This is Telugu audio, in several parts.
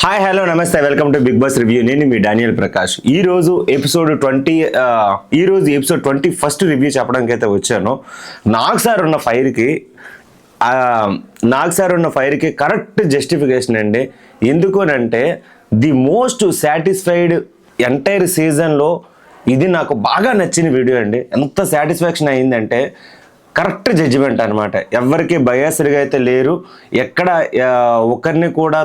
హాయ్ హలో నమస్తే welcome to Bigg Boss review. నేను మీ డానియల్ ప్రకాష్. ఈరోజు ఎపిసోడ్ 21 రివ్యూ చెప్పడానికి అయితే వచ్చాను. నాగ్ సార్ ఉన్న ఫైర్కి కరెక్ట్ జస్టిఫికేషన్ అండి. ఎందుకనంటే ది మోస్ట్ సాటిస్ఫైడ్ ఎంటైర్ సీజన్లో ఇది నాకు బాగా నచ్చిన వీడియో అండి. ఎంత సాటిస్ఫాక్షన్ అయిందంటే కరెక్ట్ జడ్జిమెంట్ అనమాట. ఎవరికి బయాస్డ్గా అయితే లేరు. ఎక్కడ ఒకరిని కూడా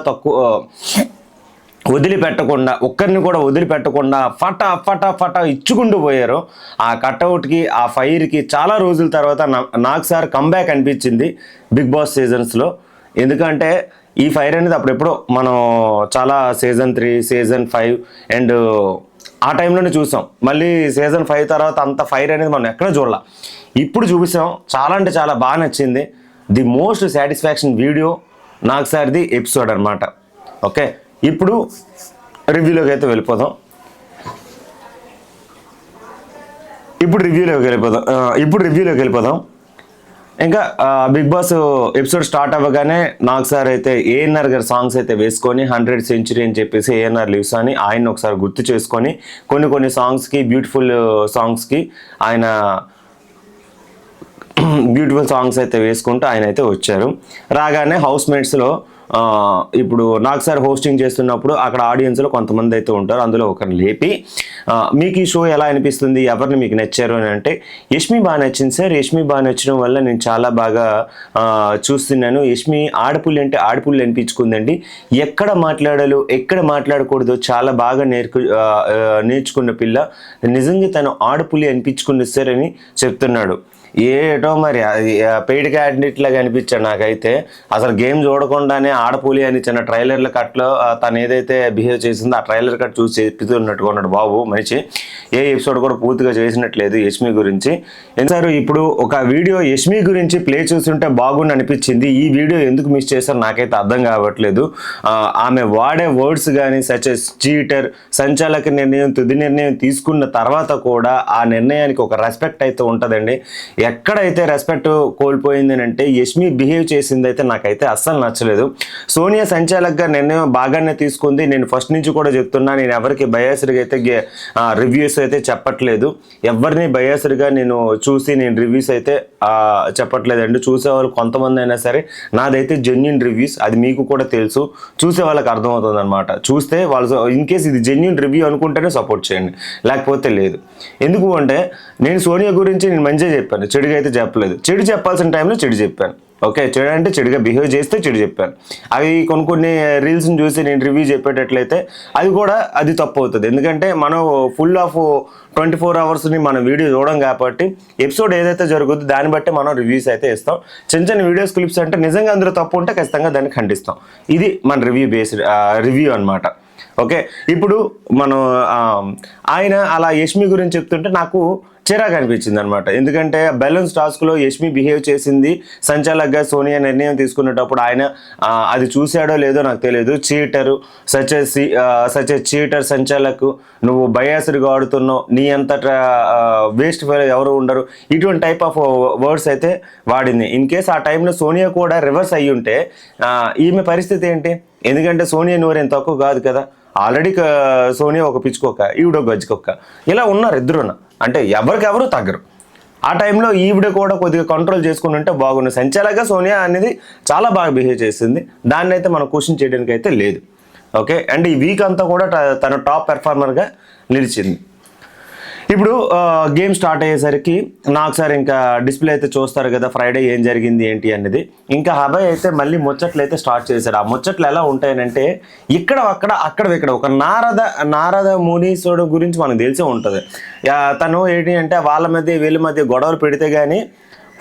వదిలిపెట్టకుండా ఫటా ఇచ్చుకుంటూ పోయారు. ఆ కట్అవుట్కి ఆ ఫైర్కి చాలా రోజుల తర్వాత నాకు సార్ కంబ్యాక్ అనిపించింది బిగ్ బాస్ సీజన్స్లో. ఎందుకంటే ఈ ఫైర్ అనేది అప్పుడెప్పుడో మనం చాలా సీజన్ 3 సీజన్ 5 అండ్ ఆ టైంలోనే చూసాం. మళ్ళీ సీజన్ 5 తర్వాత అంత ఫైర్ అనేది మనం ఎక్కడ చూడాల. ఇప్పుడు చూపిస్తాం. చాలా అంటే చాలా బాగా నచ్చింది. ది మోస్ట్ సాటిస్ఫాక్షన్ వీడియో నాకు సార్ది ఎపిసోడ్ అనమాట. ఓకే, ఇప్పుడు రివ్యూలోకి అయితే వెళ్ళిపోదాం. ఇప్పుడు రివ్యూలోకి వెళ్ళిపోదాం. ఇంకా బిగ్ బాస్ ఎపిసోడ్ స్టార్ట్ అవ్వగానే నాకు సార్ అయితే ఏఎన్ఆర్ గారి సాంగ్స్ అయితే వేసుకొని 100th సెంచరీ అని చెప్పేసి ఏఎన్ఆర్ లివ్స్ అని ఆయన ఒకసారి గుర్తు చేసుకొని కొన్ని సాంగ్స్కి బ్యూటిఫుల్ సాంగ్స్ అయితే వేసుకుంటూ ఆయన అయితే వచ్చారు. రాగానే హౌస్ మేట్స్లో ఇప్పుడు నాకు సార్ హోస్టింగ్ చేస్తున్నప్పుడు అక్కడ ఆడియన్స్లో కొంతమంది అయితే ఉంటారు. అందులో ఒకరిని లేపి మీకు ఈ షో ఎలా అనిపిస్తుంది, ఎవరిని మీకు నచ్చారు అని అంటే యష్మి బాగా నచ్చింది సార్. యష్మి బాగా నచ్చడం వల్ల నేను చాలా బాగా చూస్తున్నాను. యష్మి ఆడపుల్లి అంటే ఆడపుల్లి అనిపించుకుందండి. ఎక్కడ మాట్లాడాలో ఎక్కడ మాట్లాడకూడదో చాలా బాగా నేర్చుకున్న పిల్ల. నిజంగా తను ఆడపుల్లి అనిపించుకుంది సార్ అని చెప్తున్నాడు. ఏటో మరి అది పెయిడ్ క్యాండిడేట్ లాగా అనిపించాడు నాకైతే. అసలు గేమ్ చూడకుండానే ఆడపూలి అని చిన్న ట్రైలర్ల కట్లో తను ఏదైతే బిహేవ్ చేసిందో ఆ ట్రైలర్ కట్ చూసి చెప్తున్నట్టుగా ఉన్నాడు బాబు మనిషి. ఏ ఎపిసోడ్ కూడా పూర్తిగా చేసినట్లేదు యష్మి గురించి. సార్ ఇప్పుడు ఒక వీడియో యష్మి గురించి ప్లే చూస్తుంటే బాగుండి అనిపించింది. ఈ వీడియో ఎందుకు మిస్ చేశారు నాకైతే అర్థం కావట్లేదు. ఆమె వాడే వర్డ్స్ కానీ సచ్ ఎస్ చీటర్, సంచాలక నిర్ణయం, తుది నిర్ణయం తీసుకున్న తర్వాత కూడా ఆ నిర్ణయానికి ఒక రెస్పెక్ట్ అయితే ఉంటుందండి. ఎక్కడైతే రెస్పెక్ట్ కోల్పోయింది అంటే యష్మి బిహేవ్ చేసింది అయితే నాకైతే అస్సలు నచ్చలేదు. సోనియా సంచాలక్గా నిర్ణయం బాగానే తీసుకుంది. నేను ఫస్ట్ నుంచి కూడా చెప్తున్నా, నేను ఎవరికి బయాస్డ్గా అయితే రివ్యూస్ అయితే చెప్పట్లేదు. ఎవరిని బయాస్డ్గా నేను రివ్యూస్ అయితే చెప్పట్లేదండి. చూసేవాళ్ళు కొంతమంది అయినా సరే నాదైతే జెన్యూన్ రివ్యూస్, అది మీకు కూడా తెలుసు. చూసే వాళ్ళకి అర్థమవుతుంది అనమాట. చూస్తే వాళ్ళు ఇన్ కేస్ ఇది జెన్యూన్ రివ్యూ అనుకుంటేనే సపోర్ట్ చేయండి, లేకపోతే లేదు. ఎందుకు అంటే నేను సోనియా గురించి నేను మంచిగా చెప్పాను, చెడుగా అయితే చెప్పలేదు. చెడు చెప్పాల్సిన టైంలో చెడు చెప్పాను. ఓకే, చెడు అంటే చెడుగా బిహేవ్ చేస్తే చెడు చెప్పాను. అవి కొన్ని రీల్స్ని చూసి నేను రివ్యూ చెప్పేటట్లయితే అది తప్పు అవుతుంది. ఎందుకంటే మనం ఫుల్ ఆఫ్ 24 అవర్స్ని మనం వీడియో చూడడం కాబట్టి ఎపిసోడ్ ఏదైతే జరుగుతుందో దాన్ని బట్టి మనం రివ్యూస్ అయితే ఇస్తాం. చిన్న వీడియోస్ క్లిప్స్ అంటే నిజంగా అందులో తప్పు ఉంటే ఖచ్చితంగా దాన్ని ఖండిస్తాం. ఇది మన రివ్యూ అనమాట. ఓకే, ఇప్పుడు మనం ఆయన అలా యష్మి గురించి చెప్తుంటే నాకు చిరాకు అనిపించింది అనమాట. ఎందుకంటే బెలూన్స్ టాస్క్లో యష్మి బిహేవ్ చేసింది సంచాలక్గా సోనియా నిర్ణయం తీసుకునేటప్పుడు ఆయన అది చూశాడో లేదో నాకు తెలియదు. సచ్ ఎ చీటర్ సంచాలక్, నువ్వు బయాస్డ్గా ఆడుతున్నావు, నీ అంతటా వేస్ట్ ఫెలో ఎవరు ఉండరు, ఇటువంటి టైప్ ఆఫ్ వర్డ్స్ అయితే వాడింది. ఇన్ కేస్ ఆ టైంలో సోనియా కూడా రివర్స్ అయ్యి ఉంటే ఈమె పరిస్థితి ఏంటి? ఎందుకంటే సోనియా నోరేం తక్కువ కాదు కదా. ఆల్రెడీ సోనియా ఒక పిచ్చుకోక, ఈవిడ గజ్జికొక్క, ఇలా ఉన్నారు ఇద్దరున్న. అంటే ఎవరికెవరు తగ్గరు. ఆ టైంలో ఈవిడ కూడా కొద్దిగా కంట్రోల్ చేసుకుని ఉంటే బాగుంది. సంచాలక్గా సోనియా అనేది చాలా బాగా బిహేవ్ చేసింది. దాన్ని అయితే మనం క్వశ్చన్ చేయడానికి అయితే లేదు. ఓకే, అండ్ ఈ వీక్ అంతా కూడా తన టాప్ పెర్ఫార్మర్గా నిలిచింది. ఇప్పుడు గేమ్ స్టార్ట్ అయ్యేసరికి నాకు సార్ ఇంకా డిస్ప్లే అయితే చూస్తారు కదా ఫ్రైడే ఏం జరిగింది ఏంటి అనేది. ఇంకా అభయ్ అయితే మళ్ళీ ముచ్చట్లు అయితే స్టార్ట్ చేశాడు. ఆ ముచ్చట్లు ఎలా ఉంటాయనంటే ఇక్కడ ఒక నారద మునీశ్వరుడు గురించి మనకు తెలిసే ఉంటుంది. తను ఏంటి అంటే వీళ్ళ మధ్య గొడవలు పెడితే కానీ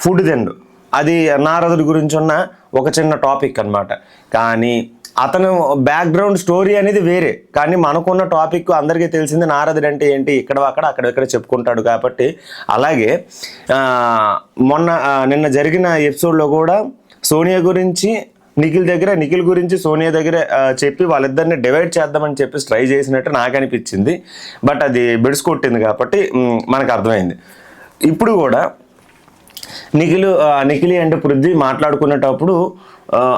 ఫుడ్ తిండు. అది నారదుడి గురించి ఉన్న ఒక చిన్న టాపిక్ అనమాట. కానీ అతను బ్యాక్గ్రౌండ్ స్టోరీ అనేది వేరే. కానీ మనకున్న టాపిక్ అందరికీ తెలిసింది నారదుడు అంటే ఏంటి, అక్కడెక్కడ చెప్పుకుంటాడు కాబట్టి. అలాగే నిన్న జరిగిన ఎపిసోడ్లో కూడా సోనియా గురించి నిఖిల్ గురించి సోనియా దగ్గర చెప్పి వాళ్ళిద్దరిని డివైడ్ చేద్దామని చెప్పి ట్రై చేసినట్టు నాకు అనిపించింది. బట్ అది బెడిసి కొట్టింది కాబట్టి మనకు అర్థమైంది. ఇప్పుడు కూడా నిఖిల్ అండ్ పృథ్వీ మాట్లాడుకునేటప్పుడు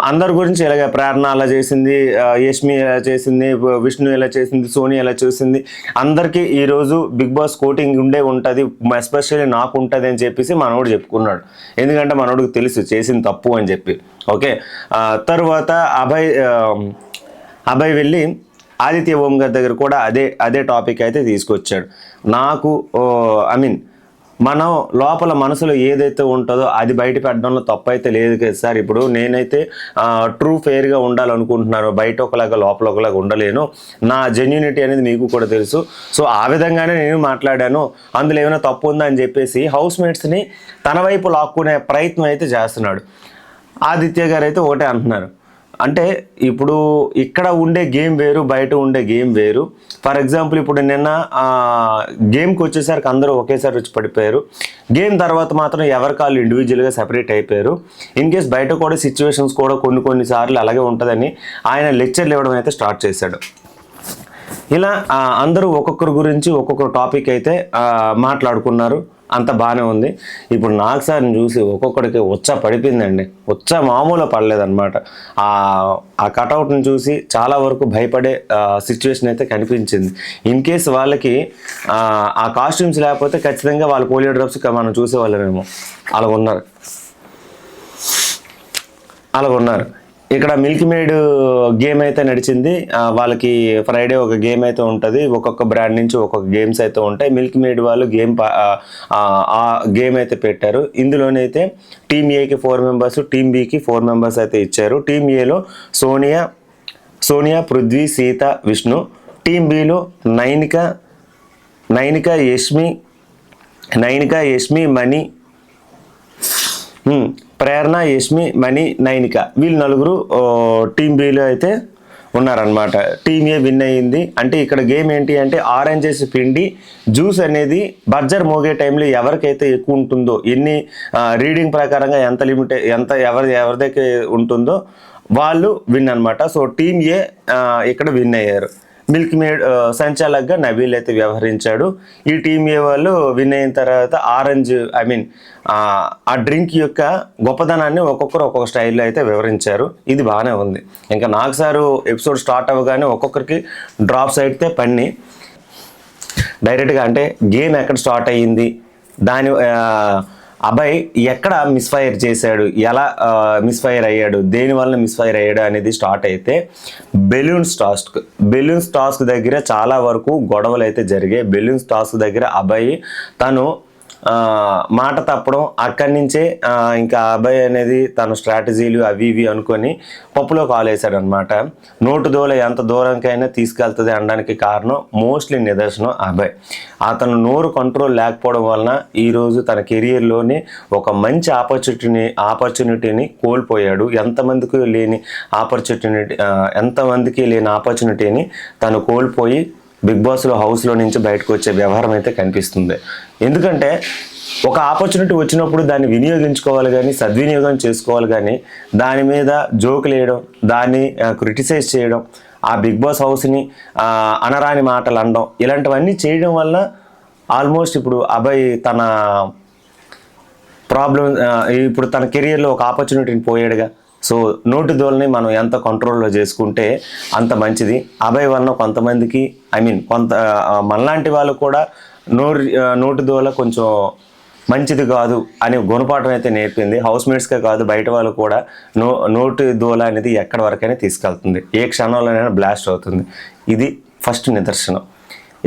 అందరి గురించి ఇలాగ ప్రేరణ అలా చేసింది, యష్మి ఎలా చేసింది, విష్ణు ఎలా చేసింది, సోని ఎలా చేసింది, అందరికీ ఈరోజు బిగ్ బాస్ కోటింగ్ ఉంటుంది, ఎస్పెషల్లీ నాకు ఉంటుంది అని చెప్పేసి మనోడు చెప్పుకున్నాడు. ఎందుకంటే మనోడికి తెలుసు చేసింది తప్పు అని చెప్పి. ఓకే, తర్వాత అభయ్ వెళ్ళి ఆదిత్య ఓం గారి దగ్గర కూడా అదే టాపిక్ అయితే తీసుకొచ్చాడు. నాకు మనం లోపల మనసులో ఏదైతే ఉంటుందో అది బయట పెట్టడంలో తప్పు అయితే లేదు కదా సార్. ఇప్పుడు నేనైతే ట్రూ ఫెయిర్గా ఉండాలనుకుంటున్నాను, బయట ఒకలాగా లోపల ఒకలాగా ఉండలేను, నా జెన్యూనిటీ అనేది మీకు కూడా తెలుసు. సో ఆ విధంగానే నేను మాట్లాడాను, అందులో ఏమైనా తప్పు ఉందా అని చెప్పేసి హౌస్మేట్స్ని తన వైపు లాక్కునే ప్రయత్నం అయితే చేస్తున్నాడు. ఆదిత్య గారు అయితే ఒకటే అంటున్నారు, అంటే ఇప్పుడు ఇక్కడ ఉండే గేమ్ వేరు, బయట ఉండే గేమ్ వేరు. ఫర్ ఎగ్జాంపుల్ ఇప్పుడు నిన్న గేమ్కి వచ్చేసరికి అందరూ ఒకేసారి వచ్చి పడిపోయారు. గేమ్ తర్వాత మాత్రం ఎవరికి వాళ్ళు ఇండివిజువల్గా సెపరేట్ అయిపోయారు. ఇన్ కేస్ బయట కూడా సిచ్యువేషన్స్ కూడా కొన్నిసార్లు అలాగే ఉంటుందని ఆయన లెక్చర్లు ఇవ్వడం అయితే స్టార్ట్ చేశాడు. ఇలా అందరూ ఒక్కొక్కరి గురించి ఒక్కొక్కరు టాపిక్ అయితే మాట్లాడుకున్నారు, అంత బాగానే ఉంది. ఇప్పుడు నాకు సార్ని చూసి ఒక్కొక్కడికి పడిపోయిందండి, మామూలు పడలేదన్నమాట. ఆ కటౌట్ని చూసి చాలా వరకు భయపడే సిచ్యువేషన్ అయితే కనిపించింది. ఇన్ కేస్ వాళ్ళకి ఆ కాస్ట్యూమ్స్ లేకపోతే ఖచ్చితంగా వాళ్ళ పోలియో డ్రాప్స్ మనం చూసేవాళ్ళమేమో. అలాగున్నారు. ఇక్కడ మిల్క్ మేడ్ గేమ్ అయితే నడిచింది. వాళ్ళకి ఫ్రైడే ఒక గేమ్ అయితే ఉంటుంది, ఒక్కొక్క బ్రాండ్ నుంచి ఒక్కొక్క గేమ్స్ అయితే ఉంటాయి. మిల్క్ మేడ్ వాళ్ళు ఆ గేమ్ అయితే పెట్టారు. ఇందులోనైతే టీమ్ ఏకి 4 మెంబర్స్, టీమ్ బికి 4 మెంబర్స్ అయితే ఇచ్చారు. టీమ్ ఏలో సోనియా, పృథ్వీ, సీత, విష్ణు. టీమ్ బిలో నైనిక, యష్మి, మణి, ప్రేరణ, యష్మి, మణి, నైనిక, వీళ్ళు 4 టీమ్ బిలో అయితే ఉన్నారనమాట. టీమ్ ఏ విన్ అయ్యింది. అంటే ఇక్కడ గేమ్ ఏంటి అంటే ఆరెంజెస్ పిండి జ్యూస్ అనేది బర్జర్ మోగే టైంలో ఎవరికైతే ఎక్కువ ఉంటుందో, ఎన్ని రీడింగ్ ప్రకారంగా ఎంత ఎవరి దగ్గర ఉంటుందో వాళ్ళు విన్ అనమాట. సో టీమ్ ఏ ఇక్కడ విన్ అయ్యారు. మిల్క్ మేడ్ సంచాలక్గా నబీల్ అయితే వ్యవహరించాడు. ఈ టీమ్ ఏ వాళ్ళు విన్ అయిన తర్వాత ఆరెంజ్ ఆ డ్రింక్ యొక్క గొప్పదనాన్ని ఒక్కొక్కరు ఒక్కొక్క స్టైల్లో అయితే వివరించారు. ఇది బాగానే ఉంది. ఇంకా నాకు సారు ఎపిసోడ్ స్టార్ట్ అవ్వగానే ఒక్కొక్కరికి డ్రాప్స్ అయితే పడిని డైరెక్ట్గా. అంటే గేమ్ ఎక్కడ స్టార్ట్ అయ్యింది, దాని అభయ్ ఎక్కడ మిస్ఫైర్ చేశాడు, ఎలా మిస్ఫైర్ అయ్యాడు, దేనివల్ల మిస్ఫైర్ అయ్యాడు అనేది స్టార్ట్ అయితే బెలూన్స్ టాస్క్ దగ్గర చాలా వరకు గొడవలు అయితే జరిగాయి. బెలూన్స్ టాస్క్ దగ్గర అభయ్ తను మాట తప్పడం, అక్కడి నుంచే ఇంకా అభయ్ అనేది తన స్ట్రాటజీలు అవి ఇవి అనుకొని పప్పులో కాలేసాడు అనమాట. నోటు దోల ఎంత దూరంకైనా తీసుకెళ్తుంది అనడానికి కారణం మోస్ట్లీ నిదర్శనం అభయ్. అతను నోరు కంట్రోల్ లేకపోవడం వలన ఈరోజు తన కెరియర్లోనే ఒక మంచి ఆపర్చునిటీని కోల్పోయాడు. ఎంతమందికి లేని ఆపర్చునిటీని తను కోల్పోయి బిగ్ బాస్లో హౌస్లో నుంచి బయటకు వచ్చే వ్యవహారం అయితే కనిపిస్తుంది. ఎందుకంటే ఒక ఆపర్చునిటీ వచ్చినప్పుడు దాన్ని వినియోగించుకోవాలి కానీ, సద్వినియోగం చేసుకోవాలి కానీ, దాని మీద జోకులు వేయడం, దాన్ని క్రిటిసైజ్ చేయడం, ఆ బిగ్ బాస్ హౌస్ని అనరాని మాటలు అనడం, ఇలాంటివన్నీ చేయడం వల్ల ఆల్మోస్ట్ ఇప్పుడు అభయ్ తన ఇప్పుడు తన కెరియర్లో ఒక ఆపర్చునిటీని పోయాడుగా. సో నోటి దోలని మనం ఎంత కంట్రోల్లో చేసుకుంటే అంత మంచిది. అభయ్ వలన కొంతమందికి మనలాంటి వాళ్ళు కూడా నోటి దోల కొంచెం మంచిది కాదు అనే గుణపాఠం అయితే నేర్పింది. హౌస్మేట్స్కే కాదు, బయట వాళ్ళు కూడా నోటి దోల అనేది ఎక్కడి వరకైనా తీసుకెళ్తుంది, ఏ క్షణంలోనైనా బ్లాస్ట్ అవుతుంది. ఇది ఫస్ట్ నిదర్శనం.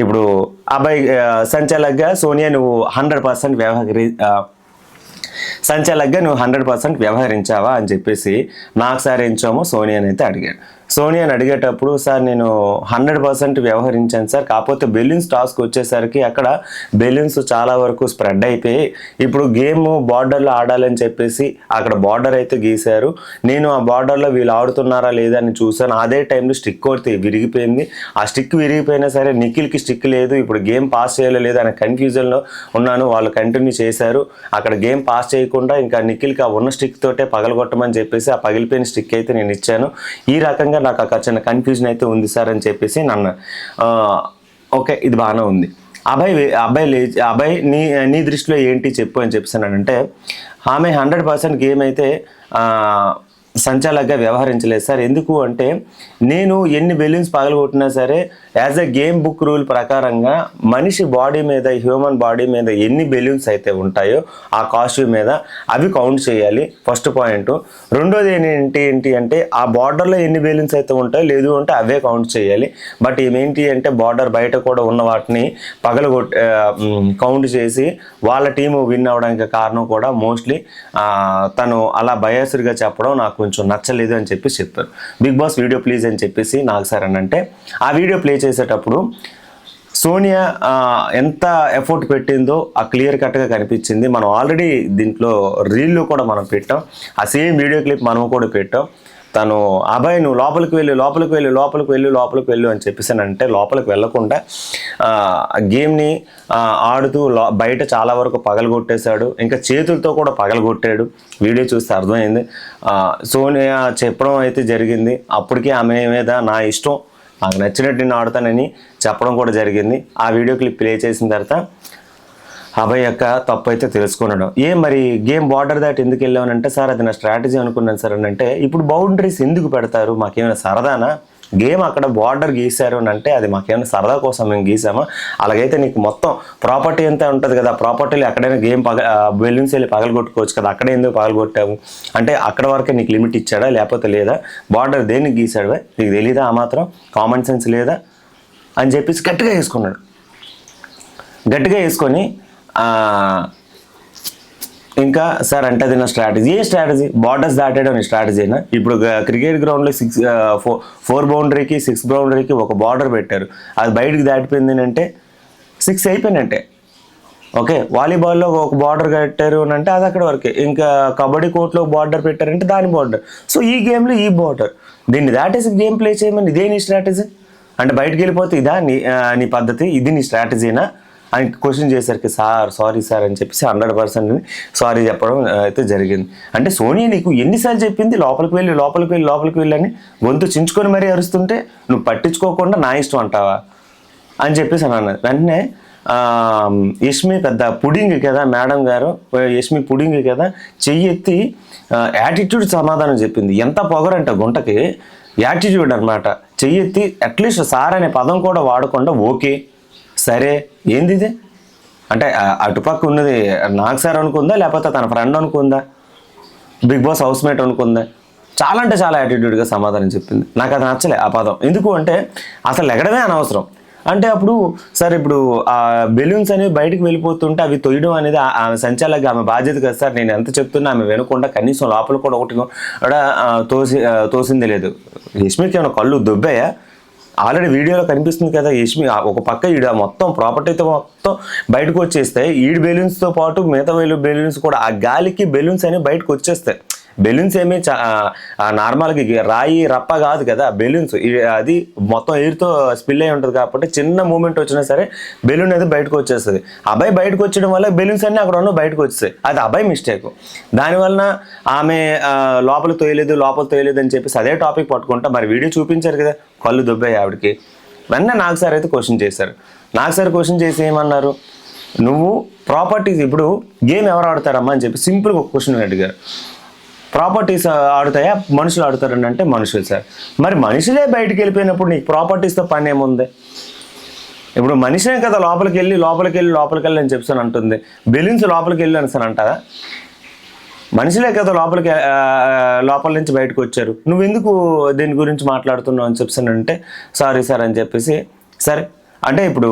ఇప్పుడు అభయ్ సంచాలక్గా సోనియా నువ్వు 100% వ్యవహరించావా అని చెప్పేసి నాకు సార్ ఎంచామో సోనియాని అయితే అడిగాడు. సోనియాని అడిగేటప్పుడు సార్ నేను 100% వ్యవహరించాను సార్, కాకపోతే బెలూన్స్ టాస్క్ వచ్చేసరికి అక్కడ బెలూన్స్ చాలా వరకు స్ప్రెడ్ అయిపోయి ఇప్పుడు గేమ్ బార్డర్లో ఆడాలని చెప్పేసి అక్కడ బార్డర్ అయితే గీశారు. నేను ఆ బార్డర్లో వీళ్ళు ఆడుతున్నారా లేదా అని చూశాను. అదే టైంలో స్టిక్ కొడితే విరిగిపోయింది. ఆ స్టిక్ విరిగిపోయినా సరే నిఖిల్కి స్టిక్ లేదు, ఇప్పుడు గేమ్ పాస్ చేయలేదు అనే కన్ఫ్యూజన్లో ఉన్నాను. వాళ్ళు కంటిన్యూ చేశారు. అక్కడ గేమ్ పాస్ చేయకుండా ఇంకా నిఖిల్కి ఆ ఉన్న స్టిక్ తోటే పగలగొట్టమని చెప్పేసి ఆ పగిలిపోయిన స్టిక్ అయితే నేను ఇచ్చాను. ఈ రకంగా నాకు అక్కడ చిన్న కన్ఫ్యూజన్ అయితే ఉంది సార్ అని చెప్పేసి నన్ను ఓకే ఇది బాగానే ఉంది. అభయ్ నీ దృష్టిలో ఏంటి చెప్పు అని చెప్పేసానంటే ఆమె 100% గేమ్ అయితే సంచాలకుగా వ్యవహరించలేదు సార్. ఎందుకు అంటే నేను ఎన్ని బెలూన్స్ పగలగొట్టినా సరే as a game book rule ప్రకారంగా మనిషి బాడీ మీద, హ్యూమన్ బాడీ మీద ఎన్ని బెలూన్స్ అయితే ఉంటాయో ఆ కాస్ట్యూమ్ మీద అవి కౌంట్ చేయాలి, ఫస్ట్ పాయింట్. రెండోది ఏంటి అంటే ఆ బార్డర్లో ఎన్ని బెలూన్స్ అయితే ఉంటాయో లేదు అంటే అవే కౌంట్ చేయాలి. బట్ ఏమేంటి అంటే బార్డర్ బయట కూడా ఉన్న వాటిని కౌంట్ చేసి వాళ్ళ టీము విన్ అవ్వడానికి కారణం కూడా మోస్ట్లీ తను అలా బయాస్డ్గా చెప్పడం నాకు కొంచెం నచ్చలేదు అని చెప్పి చెప్పారు. బిగ్ బాస్ వీడియో ప్లీజ్ అని చెప్పేసి నాకు సార్ అని అంటే ఆ వీడియో ప్లే చేసేటప్పుడు సోనియా ఎంత ఎఫర్ట్ పెట్టిందో ఆ క్లియర్ కట్గా కనిపించింది. మనం ఆల్రెడీ దీంట్లో రీల్లో కూడా మనం పెట్టాం, ఆ సేమ్ వీడియో క్లిప్ మనం కూడా పెట్టాం. తను అబ్బాయి నువ్వు లోపలికి వెళ్ళు అని చెప్పేసి అంటే లోపలికి వెళ్ళకుండా గేమ్ని ఆడుతూ బయట చాలా వరకు పగలగొట్టేశాడు. ఇంకా చేతులతో కూడా పగలగొట్టాడు. వీడియో చూస్తే అర్థమైంది. సోనియా చెప్పడం అయితే జరిగింది. అప్పటికే ఆమె మీద నా ఇష్టం, నాకు నచ్చినట్టు నేను ఆడుతానని చెప్పడం కూడా జరిగింది. ఆ వీడియో క్లిప్ ప్లే చేసిన తర్వాత అభయ్ యొక్క తప్పు అయితే తెలుసుకున్నాడు. మరి గేమ్ బార్డర్ దాటి ఎందుకు వెళ్ళామనంటే సార్ అది నా స్ట్రాటజీ అనుకున్నాను సార్ అని అంటే ఇప్పుడు బౌండరీస్ ఎందుకు పెడతారు, మాకేమైనా సరదానా? గేమ్ అక్కడ బార్డర్ గీశారు అని అంటే అది మాకేమైనా సరదా కోసం మేము గీసామా? అలాగైతే నీకు మొత్తం ప్రాపర్టీ ఎంత ఉంటుంది కదా, ప్రాపర్టీలో ఎక్కడైనా గేమ్ బెలూన్స్ వెళ్ళి పగలగొట్టుకోవచ్చు కదా, అక్కడే ఎందుకు పగలగొట్టావు అంటే అక్కడ వరకే నీకు లిమిట్ ఇచ్చాడా లేకపోతే లేదా? బార్డర్ దేనికి గీశాడు నీకు తెలీదా? ఆ మాత్రం కామన్ సెన్స్ లేదా అని చెప్పేసి గట్టిగా వేసుకొని ఇంకా సార్ అంటే అది నా స్ట్రాటజీ. ఏ స్ట్రాటజీ? బార్డర్స్ దాటేయడం నీ స్ట్రాటజీనా? ఇప్పుడు క్రికెట్ గ్రౌండ్లో 4 బౌండరీకి 6 బౌండరీకి ఒక బార్డర్ పెట్టారు, అది బయటికి దాటిపోయింది అంటే 6 అయిపోయినట్టే. ఓకే, వాలీబాల్లో ఒక బార్డర్ కట్టారు అని అంటే అది అక్కడ వరకే. ఇంకా కబడ్డీ కోర్టులో బార్డర్ పెట్టారంటే దాని బార్డర్. సో ఈ గేమ్లో ఈ బార్డర్, దీన్ని దాటేసి గేమ్ ప్లే చేయమని ఇదే నీ స్ట్రాటజీ అంటే బయటకు వెళ్ళిపోతే ఇదా నీ పద్ధతి, ఇది నీ స్ట్రాటజీనా అని క్వశ్చన్ చేసరికి సారీ సార్ అని చెప్పేసి 100% సారీ చెప్పడం అయితే జరిగింది. అంటే సోనియా నీకు ఎన్నిసార్లు చెప్పింది లోపలికి వెళ్ళి అని గొంతు చించుకొని మరీ అరుస్తుంటే నువ్వు పట్టించుకోకుండా నా ఇష్టం అంటావా అని చెప్పేసి అని అన్నది. వెంటనే యష్మి పెద్ద పుడింగ్ కదా మేడం గారు, యష్మి పుడింగ్ కదా, చెయ్యి ఎత్తి యాటిట్యూడ్ సమాధానం చెప్పింది. ఎంత పొగరంట గుంటకి, యాటిట్యూడ్ అనమాట. చెయ్యి ఎత్తి అట్లీస్ట్ సార్ అనే పదం కూడా వాడకుండా ఓకే సరే ఏంది ఇది అంటే అటుపక్క ఉన్నది నాకు సార్ అనుకుందా లేకపోతే తన ఫ్రెండ్ అనుకుందా, బిగ్ బాస్ హౌస్మేట్ అనుకుందా? చాలా అంటే చాలా యాటిట్యూడ్గా సమాధానం చెప్పింది. నాకు అది నచ్చలే ఆ పదం. ఎందుకు అంటే అసలు ఎగడమే అనవసరం. అంటే అప్పుడు సార్ ఇప్పుడు ఆ బెలూన్స్ అనేవి బయటకు వెళ్ళిపోతుంటే అవి తొయ్యడం అనేది సంచాలకుగా ఆమె బాధ్యత కదా సార్. నేను ఎంత చెప్తున్నా ఆమె వినకుండా కనీసం లోపల కూడా ఒకటి కూడా తోసిందే లేదు. యష్మికి ఏమైనా కళ్ళు దొబ్బాయా? ఆల్రెడీ వీడియోలో కనిపిస్తుంది కదా, యష్మి ఒక పక్క ఈడ మొత్తం ప్రాపర్టీతో మొత్తం బయటకు వచ్చేస్తాయి. ఈడు బెలూన్స్తో పాటు మిగతా బెలూన్స్ కూడా ఆ గాలికి బెలూన్స్ అనేవి బయటకు వచ్చేస్తాయి. బెలూన్స్ ఏమి నార్మల్గా రాయి రప్ప కాదు కదా బెలూన్స్, అది మొత్తం ఎయిర్తో స్పిల్ అయి ఉంటుంది కాబట్టి చిన్న మూమెంట్ వచ్చినా సరే బెలూన్ అనేది బయటకు వచ్చేస్తుంది. అబ్బాయి బయటకు వచ్చడం వల్ల బెలూన్స్ అన్నీ అక్కడ ఉన్న బయటకు వచ్చేస్తాయి. అది అబ్బాయి మిస్టేక్. దానివల్ల ఆమె లోపల తోయలేదు అని చెప్పేసి అదే టాపిక్ పట్టుకుంటా మరి వీడియో చూపించారు కదా కళ్ళు దుబ్బాయి ఆవిడకి. వెంటనే నాకు సార్ అయితే క్వశ్చన్ చేశారు. నాకు సార్ క్వశ్చన్ చేసి ఏమన్నారు, నువ్వు ప్రాపర్టీస్ ఇప్పుడు గేమ్ ఎవరు ఆడతారమ్మా అని చెప్పి సింపుల్గా ఒక క్వశ్చన్ అడిగారు. ప్రాపర్టీస్ ఆడుతాయా మనుషులు ఆడుతారని అంటే మనుషులు సార్. మరి మనుషులే బయటికి వెళ్ళిపోయినప్పుడు నీకు ప్రాపర్టీస్తో పని ఏముంది? ఇప్పుడు మనిషినే కదా లోపలికి వెళ్ళి అని చెప్పి అంటుంది. బెలూన్స్ లోపలికి వెళ్ళి అని అంటారా? మనుషులే కదా లోపల నుంచి బయటకు వచ్చారు, నువ్వెందుకు దీని గురించి మాట్లాడుతున్నావు అని చెప్పానంటే సారీ సార్ అని చెప్పేసి. సరే అంటే ఇప్పుడు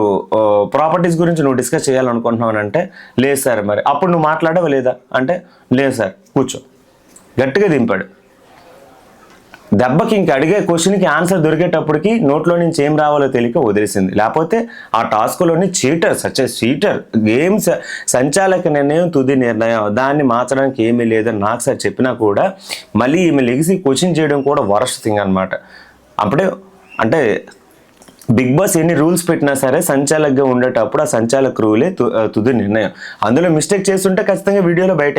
ప్రాపర్టీస్ గురించి నువ్వు డిస్కస్ చేయాలనుకుంటున్నావు అంటే లేదు సార్. మరి అప్పుడు నువ్వు మాట్లాడవా లేదా అంటే లేదు సార్, కూర్చో. గట్టిగా దింపాడు. దెబ్బకి ఇంక అడిగే క్వశ్చన్కి ఆన్సర్ దొరికేటప్పటికి నోట్లో నుంచి ఏం రావాలో తెలియక వదిలేసింది. లేకపోతే ఆ టాస్క్లోని చీటర్ గేమ్స్ సంచాలక నిర్ణయం తుది నిర్ణయం, దాన్ని మార్చడానికి ఏమీ లేదని నాకు సార్ చెప్పినా కూడా మళ్ళీ ఈమె లెగిసి క్వశ్చన్ చేయడం కూడా వరస్ట్ థింగ్ అనమాట. అప్పుడే అంటే బిగ్ బాస్ ఎన్ని రూల్స్ పెట్టినా సరే సంచాలకుగా ఉండేటప్పుడు ఆ సంచాలక రూలే తుది నిర్ణయం. అందులో మిస్టేక్ చేస్తుంటే ఖచ్చితంగా వీడియోలో బయట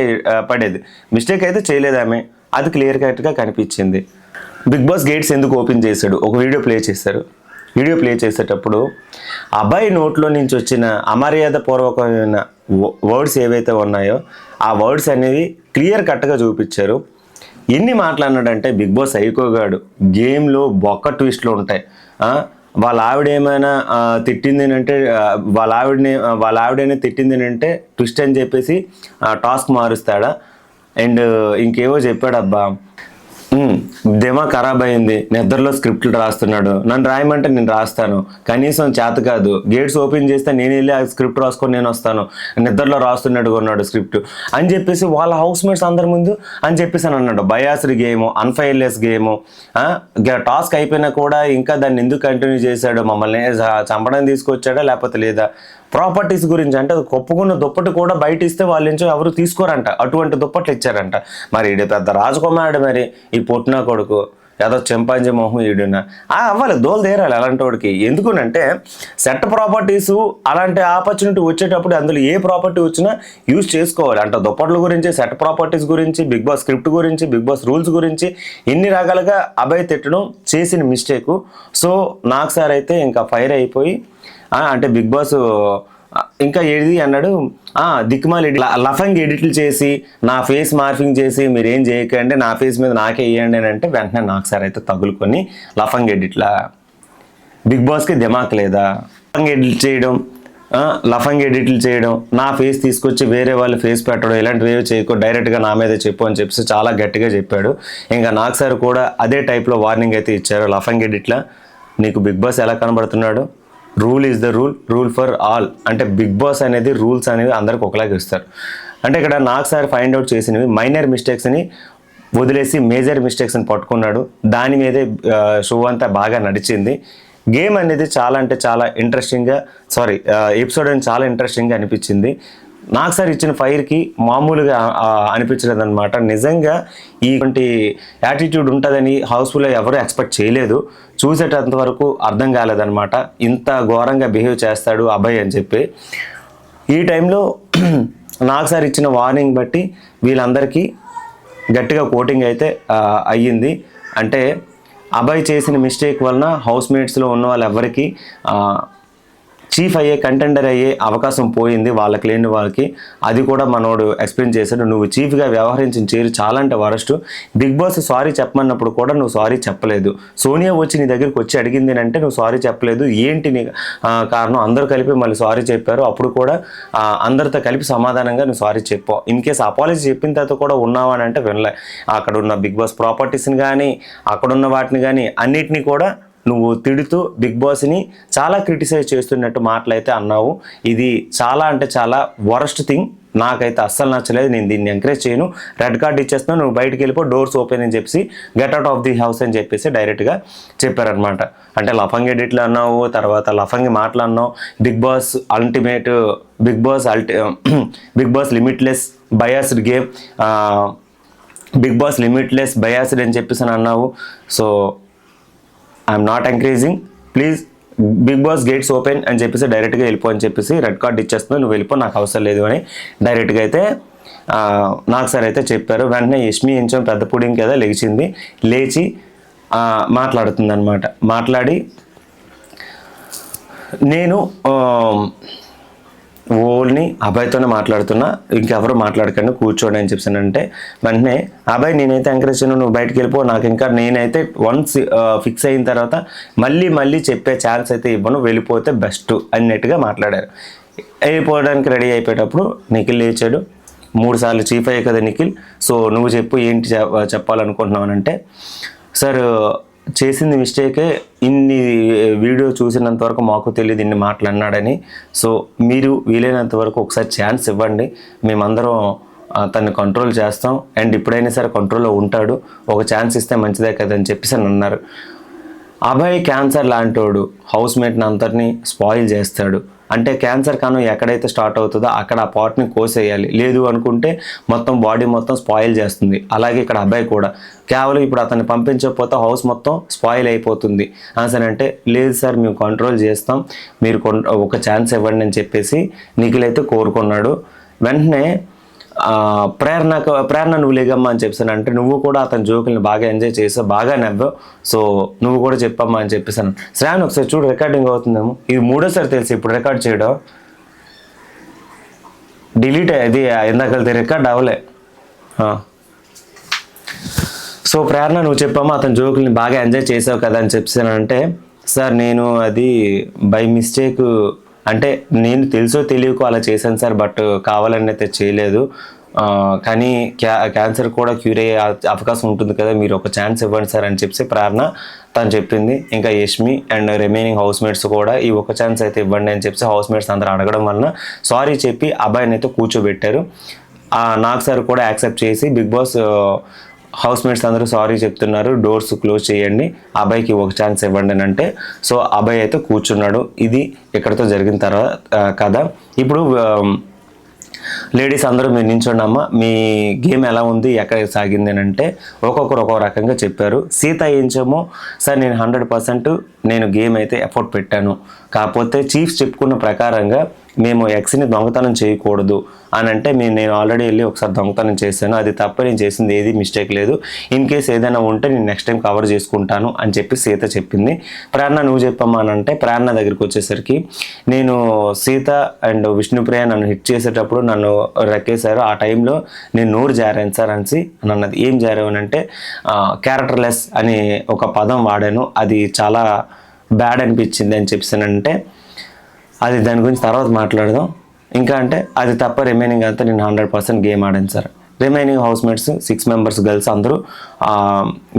పడేది. మిస్టేక్ అయితే చేయలేదు ఆమె, అది క్లియర్ కట్గా కనిపించింది. బిగ్ బాస్ గేట్స్ ఎందుకు ఓపెన్ చేశాడు, ఒక వీడియో ప్లే చేశారు. వీడియో ప్లే చేసేటప్పుడు అబ్బాయి నోట్లో నుంచి వచ్చిన అమర్యాద పూర్వకమైన వర్డ్స్ ఏవైతే ఉన్నాయో ఆ వర్డ్స్ అనేవి క్లియర్ కట్గా చూపించారు. ఎన్ని మాట్లాడినాడంటే బిగ్ బాస్ అయికోగాడు, గేమ్లో బొక్క ట్విస్ట్లు ఉంటాయి. వాళ్ళ ఆవిడ ఏమైనా తిట్టింది అంటే వాళ్ళ ఆవిడైనా తిట్టింది అంటే ట్విస్ట్ అని చెప్పేసి టాస్క్ మారుస్తాడా. అండ్ ఇంకేవో చెప్పాడబ్బా, దిమా ఖరాబ్ అయింది, నిద్రలో స్క్రిప్ట్లు రాస్తున్నాడు, నన్ను రాయమంటే నేను రాస్తాను, కనీసం చేత కాదు, గేట్స్ ఓపెన్ చేస్తే నేను వెళ్ళి ఆ స్క్రిప్ట్ రాసుకొని నేను వస్తాను, నిద్రలో రాస్తున్నట్టుగా ఉన్నాడు స్క్రిప్ట్ అని చెప్పేసి వాళ్ళ హౌస్ మేట్స్ అందరి ముందు అని చెప్పేసి అని అన్నాడు. బయాస్డ్ గేము, అన్ఫైర్లెస్ గేము, టాస్క్ అయిపోయినా కూడా ఇంకా దాన్ని ఎందుకు కంటిన్యూ చేశాడు, మమ్మల్ని చంపడం తీసుకొచ్చాడా లేకపోతే లేదా. ప్రాపర్టీస్ గురించి అంటే కొప్పుకున్న దుప్పటి కూడా బయట ఇస్తే వాళ్ళ నుంచి ఎవరు తీసుకోరంట, అటువంటి దుప్పట్లు ఇచ్చారంట. మరి ఈడు పెద్ద రాజకుమారుడు, మరి ఈ పుట్టిన కొడుకు ఏదో చెంపాంజీ మొహం ఈడున అవ్వాలి, దోలు తీరాలి అలాంటి వాడికి. ఎందుకునంటే సెట్ ప్రాపర్టీస్ అలాంటి ఆపర్చునిటీ వచ్చేటప్పుడు అందులో ఏ ప్రాపర్టీ వచ్చినా యూజ్ చేసుకోవాలి. అంటే దుప్పట్ల గురించి, సెట్ ప్రాపర్టీస్ గురించి, బిగ్ బాస్ స్క్రిప్ట్ గురించి, బిగ్ బాస్ రూల్స్ గురించి ఇన్ని రకాలుగా అభయ్ తిట్టడం చేసిన మిస్టేకు. సో నాకు సార్ అయితే ఇంకా ఫైర్ అయిపోయి అంటే బిగ్ బాస్ ఇంకా ఏది అన్నాడు, దిక్కుమాలి లఫంగ్ ఎడిట్లు చేసి నా ఫేస్ మార్ఫింగ్ చేసి మీరేం చేయకండి, నా ఫేస్ మీద నాకే వేయండి అని అంటే వెంటనే నాకు సార్ అయితే తగులుకొని లఫంగ్ ఎడిట్లా, బిగ్ బాస్కి దిమాక్ లేదా, లఫంగ్ ఎడిట్ చేయడం, లఫంగ్ ఎడిట్లు చేయడం, నా ఫేస్ తీసుకొచ్చి వేరే వాళ్ళు ఫేస్ పెట్టడం, ఇలాంటివి చేయకు, డైరెక్ట్గా నా మీద చెప్పు అని చెప్పేసి చాలా గట్టిగా చెప్పాడు. ఇంకా నాకు సార్ కూడా అదే టైప్లో వార్నింగ్ అయితే ఇచ్చారు. లఫంగ్ ఎడిట్లా నీకు బిగ్ బాస్ ఎలా కనబడుతున్నాడు, rule is the rule for all. అంటే బిగ్ బాస్ అనేది రూల్స్ అనేవి అందరికి ఒకలాగే ఇస్తారు. అంటే ఇక్కడ నాకు సార్ ఫైండ్ అవుట్ చేసినవి మైనర్ మిస్టేక్స్ని వదిలేసి మేజర్ మిస్టేక్స్ని పట్టుకున్నాడు. దాని మీదే షో అంతా బాగా నడిచింది. గేమ్ అనేది చాలా అంటే చాలా ఇంట్రెస్టింగ్గా ఎపిసోడ్ అనేది చాలా ఇంట్రెస్టింగ్గా అనిపించింది. నాకు సార్ ఇచ్చిన ఫైర్కి మామూలుగా అనిపించలేదు అనమాట. నిజంగా ఇటువంటి యాటిట్యూడ్ ఉంటుందని హౌస్ఫుల్లో ఎవరు ఎక్స్పెక్ట్ చేయలేదు. చూసేటంత వరకు అర్థం కాలేదన్నమాట, ఇంత ఘోరంగా బిహేవ్ చేస్తాడు అభయ్ అని చెప్పి. ఈ టైంలో నాకు సార్ ఇచ్చిన వార్నింగ్ బట్టి వీళ్ళందరికీ గట్టిగా కోటింగ్ అయితే అయ్యింది. అంటే అభయ్ చేసిన మిస్టేక్ వలన హౌస్ మేట్స్లో ఉన్న వాళ్ళు ఎవరికి చీఫ్ అయ్యే కంటెండర్ అయ్యే అవకాశం పోయింది, వాళ్ళకి లేని వాళ్ళకి. అది కూడా మనోడు ఎక్స్ప్లెయిన్ చేశాడు. నువ్వు చీఫ్గా వ్యవహరించిన చేరు చాలా అంటే వరస్ట్. బిగ్ బాస్ సారీ చెప్పమన్నప్పుడు కూడా నువ్వు సారీ చెప్పలేదు. సోనియా వచ్చి నీ దగ్గరికి వచ్చి అడిగింది అంటే నువ్వు సారీ చెప్పలేదు. ఏంటి నీ కారణం? అందరూ కలిపి మళ్ళీ సారీ చెప్పారు. అప్పుడు కూడా అందరితో కలిపి సమాధానంగా నువ్వు సారీ చెప్పావు. ఇన్ కేసు అపాలజీ చెప్పిన తర్వాత కూడా ఉన్నావా అని అంటే వినలే. అక్కడ ఉన్న బిగ్ బాస్ ప్రాపర్టీస్ని కానీ అక్కడున్న వాటిని కానీ అన్నిటినీ కూడా నువ్వు తిడుతూ బిగ్ బాస్ని చాలా క్రిటిసైజ్ చేస్తున్నట్టు మాటలైతే అన్నావు. ఇది చాలా అంటే చాలా వరస్ట్ థింగ్. నాకైతే అస్సలు నచ్చలేదు. నేను దీన్ని ఎంకరేజ్ చేయను. రెడ్ కార్డ్ ఇచ్చేస్తున్నావు, నువ్వు బయటికి వెళ్ళిపో, డోర్స్ ఓపెన్ అని చెప్పేసి get out of the house అని చెప్పేసి డైరెక్ట్గా చెప్పారనమాట. అంటే లఫంగ్ ఎడిట్లు అన్నావు, తర్వాత లఫంగి మాటలు అన్నావు, Bigg Boss ultimate, Bigg Boss limitless biased game, Bigg Boss limitless biased అని చెప్పేసి అని అన్నావు. So I'm not encouraging. Please Bigg Boss gates open అని చెప్పేసి డైరెక్ట్గా వెళ్ళిపో అని చెప్పేసి రెడ్ కార్డ్ ఇచ్చేస్తున్నావు, నువ్వు వెళ్ళిపో, నాకు అవసరం లేదు అని డైరెక్ట్గా అయితే నాకు సార్ అయితే చెప్పారు. వెంటనే యష్మి ఇంచం పెద్ద పుడింగ్ కదా లేచింది, లేచి మాట్లాడుతుంది అనమాట. మాట్లాడి నేను ఓన్లీ అభయ్తోనే మాట్లాడుతున్నా, ఇంకెవరు మాట్లాడకండి, కూర్చోండి అని చెప్పానంటే వెంటనే అభయ్ నేనైతే ఎంకరేజ్ చేయను, నువ్వు బయటకు వెళ్ళిపో, నాకు ఇంకా నేనైతే వన్స్ ఫిక్స్ అయిన తర్వాత మళ్ళీ చెప్పే ఛాన్స్ అయితే ఇవ్వను, వెళ్ళిపోతే బెస్ట్ అన్నట్టుగా మాట్లాడారు. వెళ్ళిపోవడానికి రెడీ అయిపోయేటప్పుడు నిఖిల్ లేచాడు. 3 సార్లు చీఫ్ అయ్యే కదా నిఖిల్, సో నువ్వు చెప్పు ఏంటి చెప్పాలనుకుంటున్నావు అంటే, సార్ చేసింది మిస్టేకే, ఇన్ని వీడియో చూసినంత వరకు మాకు తెలియదు ఇన్ని మాట్లాడినాడని. సో మీరు వీలైనంత వరకు ఒకసారి ఛాన్స్ ఇవ్వండి, మేమందరం తను కంట్రోల్ చేస్తాం, అండ్ ఇప్పుడైనా సరే కంట్రోల్లో ఉంటాడు, ఒక ఛాన్స్ ఇస్తే మంచిదే కదని చెప్పేసి అని అన్నారు. అభయ్ క్యాన్సర్ లాంటోడు, హౌస్ మేట్ని అందరినీ స్పాయిల్ చేస్తాడు. అంటే క్యాన్సర్ కణం ఎక్కడైతే స్టార్ట్ అవుతుందో అక్కడ ఆ పాట్ని కోసేయాలి, లేదు అనుకుంటే మొత్తం బాడీ మొత్తం స్పాయిల్ చేస్తుంది. అలాగే ఇక్కడ అబ్బాయి కూడా కేవలం ఇప్పుడు అతన్ని పంపించకపోతే హౌస్ మొత్తం స్పాయిల్ అయిపోతుంది. సరే అంటే లేదు సార్ మేము కంట్రోల్ చేస్తాం, మీరు ఒక ఛాన్స్ ఇవ్వండి అని చెప్పేసి నిఖిల్ అయితే కోరుకున్నాడు. వెంటనే ప్రేరణ నువ్వు లేగమ్మా అని చెప్పాను. అంటే నువ్వు కూడా అతని జోకుల్ని బాగా ఎంజాయ్ చేసావు, బాగా నవ్వావు, సో నువ్వు కూడా చెప్పమ్మా అని చెప్పేసాను. శ్రావణ్ ఒకసారి చూడు, రికార్డింగ్ అవుతుందేమో, ఇది 3ోసారి తెలిసి ఇప్పుడు రికార్డ్ చేయడం, డిలీట్ అది ఇందాక రికార్డ్ అవ్వలే. సో ప్రేరణ నువ్వు చెప్పామా అతని జోకుల్ని బాగా ఎంజాయ్ చేసావు కదా అని చెప్పానంటే, సార్ నేను అది బై మిస్టేక్, అంటే నేను తెలుసో తెలియకో అలా చేశాను సార్, బట్ కావాలని అయితే చేయలేదు. కానీ క్యాన్సర్ కూడా క్యూర్ అయ్యే అవకాశం ఉంటుంది కదా, మీరు ఒక ఛాన్స్ ఇవ్వండి సార్ అని చెప్పి ప్రేరణ తను చెప్పింది. ఇంకా Yashmi and remaining house mates కూడా ఈ ఒక ఛాన్స్ అయితే ఇవ్వండి అని చెప్పి హౌస్ మేట్స్ అందరూ అడగడం వలన సారీ చెప్పి అబ్బాయిని అయితే కూర్చోబెట్టారు. నాగ్ సార్ కూడా యాక్సెప్ట్ చేసి బిగ్ బాస్ హౌస్ మేట్స్ అందరూ సారీ చెప్తున్నారు, డోర్స్ క్లోజ్ చేయండి, అబ్బాయికి ఒక ఛాన్స్ ఇవ్వండి అని అంటే, సో అబ్బాయి అయితే కూర్చున్నాడు. ఇది ఇక్కడితో జరిగిన తర్వాత కదా. ఇప్పుడు లేడీస్ అందరూ మీరు నించోండమ్మా, మీ గేమ్ ఎలా ఉంది, ఎక్కడ సాగింది అని అంటే ఒక్కొక్కరు ఒక్కొక్క రకంగా చెప్పారు. సీత ఏం చెప్పమో, సార్ నేను 100% నేను గేమ్ అయితే ఎఫర్ట్ పెట్టాను, కాకపోతే చీఫ్స్ చెప్పుకున్న ప్రకారంగా మేము ఎక్స్ని దొంగతనం చేయకూడదు అని అంటే నేను ఆల్రెడీ వెళ్ళి ఒకసారి దొంగతనం చేశాను, అది తప్ప నేను చేసింది ఏది మిస్టేక్ లేదు, ఇన్ కేస్ ఏదైనా ఉంటే నేను నెక్స్ట్ టైం కవర్ చేసుకుంటాను అని చెప్పి సీత చెప్పింది. ప్రేరణ నువ్వు చెప్పమ్మా అని అంటే ప్రేరణ దగ్గరికి వచ్చేసరికి నేను సీత అండ్ విష్ణుప్రియ నన్ను హిట్ చేసేటప్పుడు నన్ను రెక్కేశారు, ఆ టైంలో నేను నోరు జారాను సార్ అని అన్నది. ఏం జారాను అంటే క్యారెక్టర్లెస్ అని ఒక పదం వాడాను, అది చాలా బ్యాడ్ అనిపించింది అని చెప్పానంటే అది దాని గురించి తర్వాత మాట్లాడదాం. ఇంకా అంటే అది తప్ప రిమైనింగ్ అంతా నేను 100% గేమ్ ఆడాను sir. Remaining house mates 6 members girls అందరూ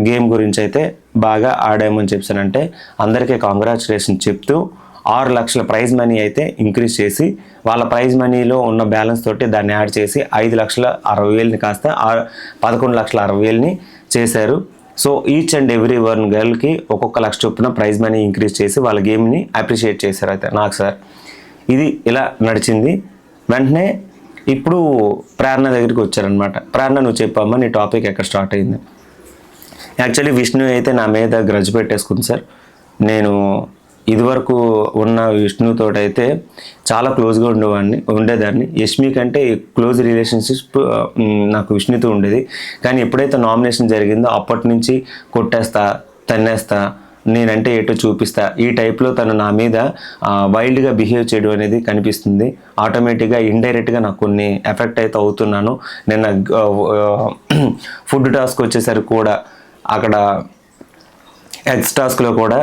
గేమ్ గురించి అయితే బాగా ఆడామని చెప్పానంటే అందరికీ కాంగ్రాచులేషన్ చెప్తూ 6 లక్షల ప్రైజ్ మనీ అయితే ఇంక్రీజ్ చేసి వాళ్ళ ప్రైజ్ మనీలో ఉన్న బ్యాలెన్స్ తోటి దాన్ని యాడ్ చేసి 5,60,000 కాస్త 11,60,000 చేశారు. So each and every one గర్ల్కి ఒక్కొక్క లక్ష చొప్పున ప్రైజ్ మనీ ఇంక్రీజ్ చేసి వాళ్ళ గేమ్ని అప్రిషియేట్ చేశారు అయితే నాకు సార్. ఇది ఇలా నడిచింది. వెంటనే ఇప్పుడు ప్రేరణ దగ్గరికి వచ్చారనమాట. ప్రేరణ నువ్వు చెప్పమ్మా నీ టాపిక్ ఎక్కడ స్టార్ట్ అయింది. యాక్చువల్లీ విష్ణు అయితే నా మీద గ్రజ్ పెట్టేసుకుంది సార్. నేను ఇదివరకు ఉన్న విష్ణుతో అయితే చాలా క్లోజ్గా ఉండేదాన్ని. యష్మి కంటే క్లోజ్ రిలేషన్షిప్ నాకు విష్ణుతో ఉండేది. కానీ ఎప్పుడైతే నామినేషన్ జరిగిందో అప్పటి నుంచి కొట్టేస్తా, తన్నేస్తా, నేనంటే ఏటో చూపిస్తా, ఈ టైప్లో తను నా మీద వైల్డ్గా బిహేవ్ చేయడం అనేది కనిపిస్తుంది. ఆటోమేటిక్గా ఇండైరెక్ట్గా నాకు కొన్ని ఎఫెక్ట్ అయితే అవుతున్నాను. నిన్న ఫుడ్ టాస్క్ వచ్చేసరికి కూడా అక్కడ ఎగ్స్ టాస్క్లో కూడా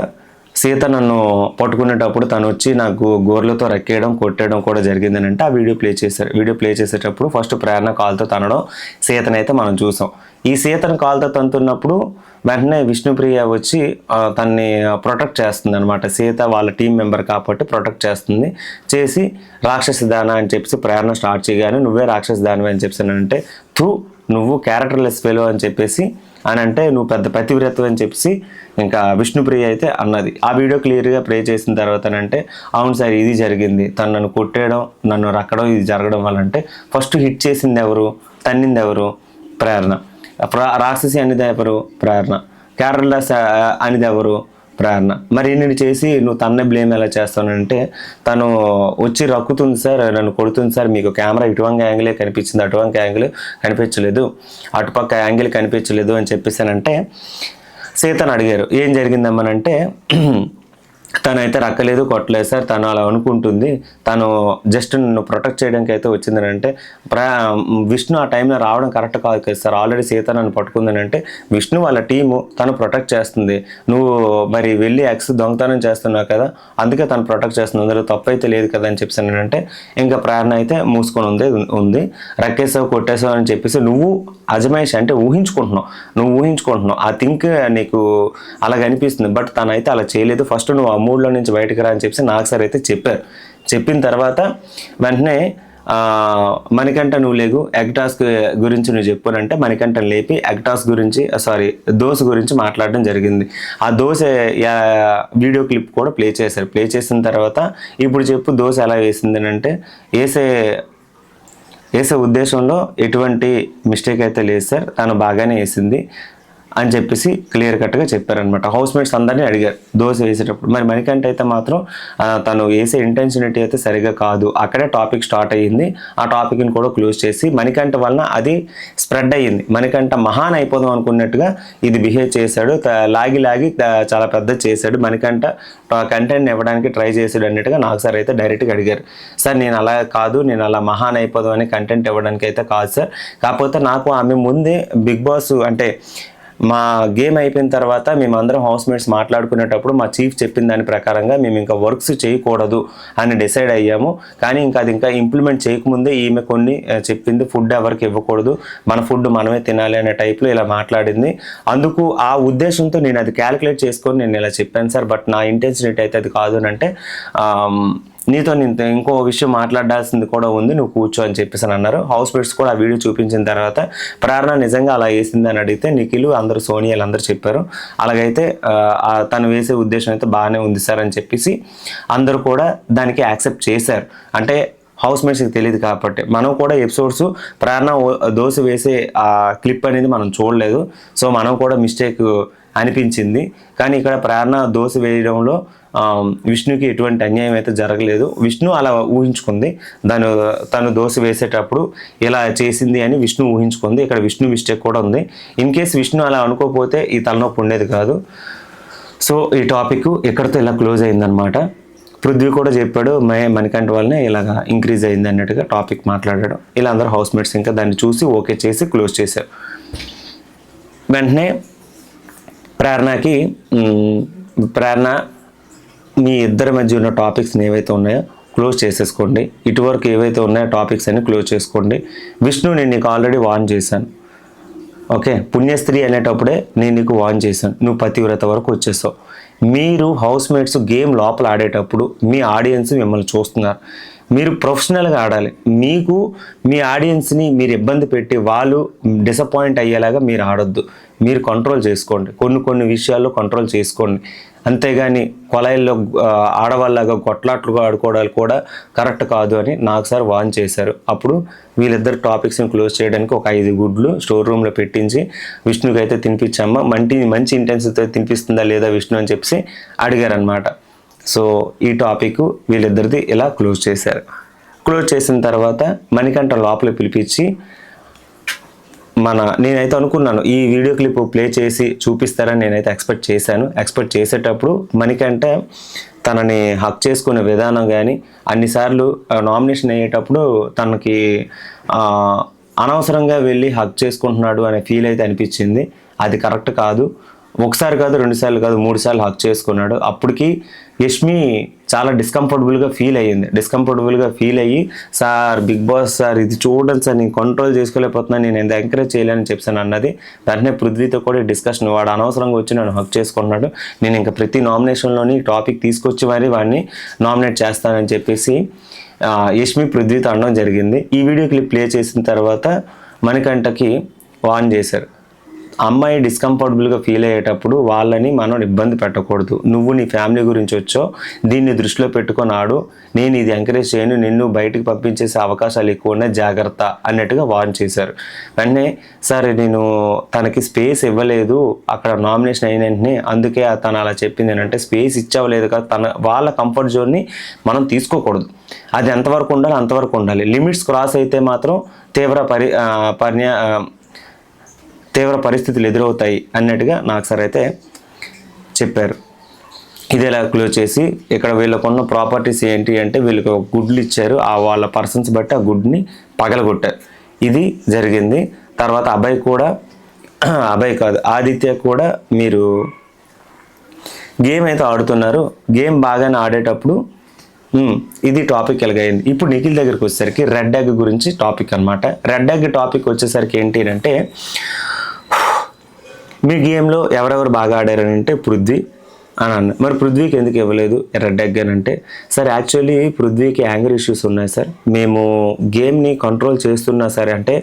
సీత నన్ను పట్టుకునేటప్పుడు తను వచ్చి నాకు గోర్లతో రెక్కేయడం, కొట్టేయడం కూడా జరిగిందని అంటే ఆ వీడియో ప్లే చేశారు. వీడియో ప్లే చేసేటప్పుడు ఫస్ట్ ప్రేరణ కాల్తో తనడం సీతనైతే మనం చూసాం. ఈ సీతను కాల్తో తంతున్నప్పుడు వెంటనే విష్ణుప్రియ వచ్చి తన్ని ప్రొటెక్ట్ చేస్తుంది అనమాట. సీత వాళ్ళ టీం మెంబర్ కాబట్టి ప్రొటెక్ట్ చేసి రాక్షసి దాన అని చెప్పి ప్రేరణ స్టార్ట్ చేయగానే నువ్వే రాక్షసి దానవే అని చెప్పానంటే నువ్వు క్యారెక్టర్లెస్ ఫెలో అని చెప్పేసి అని అంటే నువ్వు పెద్ద పతివ్రత అని చెప్పి ఇంకా విష్ణుప్రియ అయితే అన్నది. ఆ వీడియో క్లియర్గా ప్లే చేసిన తర్వాత అంటే అవును సార్ ఇది జరిగింది, తను నన్ను కొట్టేయడం, నన్ను రక్కడం ఇది జరగడం వల్ల అంటే ఫస్ట్ హిట్ చేసింది ఎవరు, తన్నింది ఎవరు, ప్రేరణ. రాక్షసి అనేది ఎవరు, ప్రేరణ. క్యారెక్టర్లెస్ అనేది ఎవరు, ప్రేరణ. మరి నేను చేసి నువ్వు తన్నే బ్లేమ్ ఎలా చేస్తానంటే తను వచ్చి రక్కుతుంది సార్, నన్ను కొడుతుంది సార్, మీకు కెమెరా ఇటువంక యాంగిలే కనిపించింది, అటువంక యాంగిల్ కనిపించలేదు, అటుపక్క యాంగిల్ కనిపించలేదు అని చెప్పేసానంటే సీతను అడిగారు ఏం జరిగిందమ్మనంటే తనైతే రక్కలేదు, కొట్టలేదు సార్, తను అలా అనుకుంటుంది, తను జస్ట్ నన్ను ప్రొటెక్ట్ చేయడానికి అయితే వచ్చిందని అంటే విష్ణు ఆ టైంలో రావడం కరెక్ట్ కాదు కదా సార్, ఆల్రెడీ సీత నన్ను పట్టుకుందని అంటే విష్ణు వాళ్ళ టీము తను ప్రొటెక్ట్ చేస్తుంది, నువ్వు మరి వెళ్ళి ఎక్స్ దొంగతనం చేస్తున్నావు కదా అందుకే తను ప్రొటెక్ట్ చేస్తుంది, అందులో తప్పు అయితే లేదు కదా అని చెప్పానంటే ఇంకా ప్రేరణ అయితే మూసుకొని ఉంది రక్కేసావు కొట్టేసావు అని చెప్పేసి నువ్వు అజమాయిష్ అంటే ఊహించుకుంటున్నావు ఆ థింక్ నీకు అలాగ అనిపిస్తుంది. బట్ తనైతే అలా చేయలేదు. ఫస్ట్ నువ్వు మూడ్లో నుంచి బయటకు రా అని చెప్పి నాగ్ సార్ అయితే చెప్పారు. చెప్పిన తర్వాత వెంటనే మణికంఠ నువ్వు లేగు, ఎగ్ టాస్క్ గురించి నువ్వు చెప్పానంటే మణికంఠ లేపి ఎగ్ టాస్క్ గురించి దోశ గురించి మాట్లాడడం జరిగింది. ఆ దోశ వీడియో క్లిప్ కూడా ప్లే చేశారు. ప్లే చేసిన తర్వాత ఇప్పుడు చెప్పు దోశ ఎలా వేసింది అంటే వేసే ఉద్దేశంలో ఎటువంటి మిస్టేక్ అయితే లేదు సార్, తను బాగానే వేసింది అని చెప్పేసి క్లియర్ కట్గా చెప్పారనమాట. హౌస్ మేట్స్ అందరినీ అడిగారు దోశ వేసేటప్పుడు. మరి మణికంఠ అయితే మాత్రం తను వేసే ఇంటెన్షనిటీ అయితే సరిగా కాదు, అక్కడే టాపిక్ స్టార్ట్ అయ్యింది. ఆ టాపిక్ని కూడా క్లోజ్ చేసి మణికంఠ వలన అది స్ప్రెడ్ అయ్యింది. మణికంఠ మహాన్ అయిపోదాం అనుకున్నట్టుగా ఇది బిహేవ్ చేశాడు, లాగి చాలా పెద్ద చేశాడు. మణికంఠ కంటెంట్ ఇవ్వడానికి ట్రై చేసాడు అన్నట్టుగా నాకు సార్ అయితే డైరెక్ట్గా అడిగారు. సార్ నేను అలా కాదు, నేను అలా మహాన్ అయిపోదాం అని కంటెంట్ ఇవ్వడానికి అయితే కాదు సార్, కాకపోతే నాకు ఆమె ముందే బిగ్ బాస్ అంటే మా గేమ్ అయిపోయిన తర్వాత మేమందరం హౌస్మేట్స్ మాట్లాడుకునేటప్పుడు మా చీఫ్ చెప్పిన దాని ప్రకారంగా మేము ఇంకా వర్క్స్ చేయకూడదు అని డిసైడ్ అయ్యాము. కానీ అది ఇంకా ఇంప్లిమెంట్ చేయకముందే ఈమె కొన్ని చెప్పింది, ఫుడ్ ఎవరికి ఇవ్వకూడదు, మన ఫుడ్ మనమే తినాలి అనే టైప్లో ఇలా మాట్లాడింది. అందుకు ఆ ఉద్దేశంతో నేను అది క్యాలిక్యులేట్ చేసుకొని నేను ఇలా చెప్పాను సార్. బట్ నా ఇంటెన్షన్ అయితే అది కాదు అని అంటే, నీతో నేను ఇంకో విషయం మాట్లాడాల్సింది కూడా ఉంది, నువ్వు కూర్చో అని చెప్పేసి అన్నారు. హౌస్ మేట్స్ కూడా ఆ వీడియో చూపించిన తర్వాత ప్రేరణ నిజంగా అలా వేసిందని అడిగితే నిఖిల్ అందరూ, సోనియాలు అందరూ చెప్పారు అలాగైతే తను వేసే ఉద్దేశం అయితే బాగానే ఉంది సార్ అని చెప్పేసి అందరూ కూడా దానికి యాక్సెప్ట్ చేశారు. అంటే హౌస్ మేట్స్కి తెలియదు కాబట్టి. మనం కూడా ఎపిసోడ్స్ ప్రేరణ దోశ వేసే ఆ క్లిప్ అనేది మనం చూడలేదు. సో మనం కూడా మిస్టేక్ అనిపించింది. కానీ ఇక్కడ ప్రేరణ దోశ వేయడంలో విష్ణుకి ఎటువంటి అన్యాయం అయితే జరగలేదు. విష్ణు అలా ఊహించుకుంది, తను దోశ వేసేటప్పుడు ఇలా చేసింది అని విష్ణు ఊహించుకుంది. ఇక్కడ విష్ణు మిస్టేక్ కూడా ఉంది. ఇన్ కేస్ విష్ణు అలా అనుకోకపోతే ఈ తలనొప్పి ఉండేది కాదు. సో ఈ టాపిక్ ఇక్కడితో ఇలా క్లోజ్ అయిందనమాట. పృథ్వీ కూడా చెప్పాడు మణికంఠ వల్లనే ఇలాగా ఇంక్రీజ్ అయింది అన్నట్టుగా టాపిక్ మాట్లాడాడు. ఇలా అందరూ హౌస్ మేట్స్ ఇంకా దాన్ని చూసి ఓకే చేసి క్లోజ్ చేశారు. వెంటనే ప్రేరణ మీ ఇద్దరి మధ్య ఉన్న టాపిక్స్ ఏవైతే ఉన్నాయో క్లోజ్ చేసేసుకోండి. ఇటువరకు ఏవైతే ఉన్నాయో టాపిక్స్ అన్ని క్లోజ్ చేసుకోండి. విష్ణు, నేను నీకు ఆల్రెడీ వార్న్ చేశాను. ఓకే, పుణ్యస్త్రీ అనేటప్పుడే నేను నీకు వార్న్ చేశాను, నువ్వు పతివ్రత వరకు వచ్చేసావు. మీరు హౌస్ మేట్స్ గేమ్ లోపల ఆడేటప్పుడు మీ ఆడియన్స్ మిమ్మల్ని చూస్తున్నారు. మీరు ప్రొఫెషనల్గా ఆడాలి. మీకు మీ ఆడియన్స్ని మీరు ఇబ్బంది పెట్టి వాళ్ళు డిసప్పాయింట్ అయ్యేలాగా మీరు ఆడొద్దు. మీరు కంట్రోల్ చేసుకోండి, కొన్ని విషయాల్లో కంట్రోల్ చేసుకోండి. అంతేగాని కొలాయిల్లో ఆడవాళ్ళగా కొట్లాట్లు ఆడుకోవడాలు కూడా కరెక్ట్ కాదు అని నాకు సార్ వార్న్ చేశారు. అప్పుడు వీళ్ళిద్దరు టాపిక్స్ని క్లోజ్ చేయడానికి ఒక 5 గుడ్లు స్టోర్ రూమ్లో పెట్టించి విష్ణుకి అయితే తినిపించమ్మా, మంచి ఇంటెన్సిటీతో తినిపిస్తుందా లేదా విష్ణు అని చెప్పి అడిగారనమాట. సో ఈ టాపిక్ వీళ్ళిద్దరిది ఇలా క్లోజ్ చేశారు. క్లోజ్ చేసిన తర్వాత మణికంఠ లోపల పిలిపించి నేనైతే అనుకున్నాను ఈ వీడియో క్లిప్ ప్లే చేసి చూపిస్తారని నేనైతే ఎక్స్పెక్ట్ చేసేటప్పుడు మణికంఠ తనని హక్ చేసుకునే విధానం కానీ, అన్నిసార్లు నామినేషన్ అయ్యేటప్పుడు తనకి అనవసరంగా వెళ్ళి హక్ చేసుకుంటున్నాడు అనే ఫీల్ అయితే అనిపించింది. అది కరెక్ట్ కాదు. ఒకసారి కాదు, 2 సార్లు కాదు, 3 సార్లు హక్ చేసుకున్నాడు. అప్పటికి యష్మి చాలా డిస్కంఫర్టబుల్గా ఫీల్ అయ్యి సార్, బిగ్ బాస్ సార్ ఇది చూడండి సార్, నేను కంట్రోల్ చేసుకోలేకపోతున్నాను, నేను ఎంత ఎంకరేజ్ చేయాలని చెప్పాను అన్నది. వెంటనే పృథ్వీతో కూడా డిస్కషన్, వాడు అనవసరంగా వచ్చి నన్ను హక్ చేసుకున్నాడు, నేను ఇంకా ప్రతి నామినేషన్లోని టాపిక్ తీసుకొచ్చి మరి వాడిని నామినేట్ చేస్తానని చెప్పేసి యష్మి పృథ్వీతో అనడం జరిగింది. ఈ వీడియో క్లిప్ ప్లే చేసిన తర్వాత మణికంఠకి వార్న్ చేశారు. అమ్మాయి డిస్కంఫర్టబుల్గా ఫీల్ అయ్యేటప్పుడు వాళ్ళని మనం ఇబ్బంది పెట్టకూడదు. నువ్వు నీ ఫ్యామిలీ గురించి వచ్చో దీన్ని దృష్టిలో పెట్టుకొని ఆడు, నేను ఇది ఎంకరేజ్ చేయను, నిన్ను బయటికి పంపించేసే అవకాశాలు ఎక్కువ ఉన్నాయి, జాగ్రత్త అన్నట్టుగా వార్న్ చేశారు. వెంటనే సార్ నేను తనకి స్పేస్ ఇవ్వలేదు అక్కడ నామినేషన్ అయిన వెంటనే, అందుకే తను అలా చెప్పింది అంటే స్పేస్ ఇచ్చవలేదు కదా, వాళ్ళ కంఫర్ట్ జోన్ని మనం తీసుకోకూడదు. అది ఎంతవరకు ఉండాలి అంతవరకు ఉండాలి. లిమిట్స్ క్రాస్ అయితే మాత్రం తీవ్ర పరిస్థితులు ఎదురవుతాయి అన్నట్టుగా నాకు సార్ అయితే చెప్పారు. ఇదేలా క్లోజ్ చేసి ఇక్కడ వీళ్ళకున్న ప్రాపర్టీస్ ఏంటి అంటే వీళ్ళకి ఒక గుడ్లు ఇచ్చారు, వాళ్ళ పర్సన్స్ బట్టి ఆ గుడ్ని పగలగొట్టారు. ఇది జరిగింది. తర్వాత ఆదిత్య కూడా మీరు గేమ్ అయితే ఆడుతున్నారు, గేమ్ బాగానే ఆడేటప్పుడు ఇది టాపిక్ ఎలాగైంది. ఇప్పుడు నిఖిల్ దగ్గరికి వచ్చేసరికి రెడ్ ఎగ్ గురించి టాపిక్ అనమాట. రెడ్ ఎగ్ టాపిక్ వచ్చేసరికి ఏంటి అంటే, మీ గేమ్లో ఎవరెవరు బాగా ఆడారని అంటే పృథ్వీ అని అన్న. మరి పృథ్వీకి ఎందుకు ఇవ్వలేదు రెడ్ ఎగ్ అని అంటే, సార్ యాక్చువల్లీ పృథ్వీకి యాంగర్ ఇష్యూస్ ఉన్నాయి సార్, మేము గేమ్ని కంట్రోల్ చేస్తున్నా సరే అంటే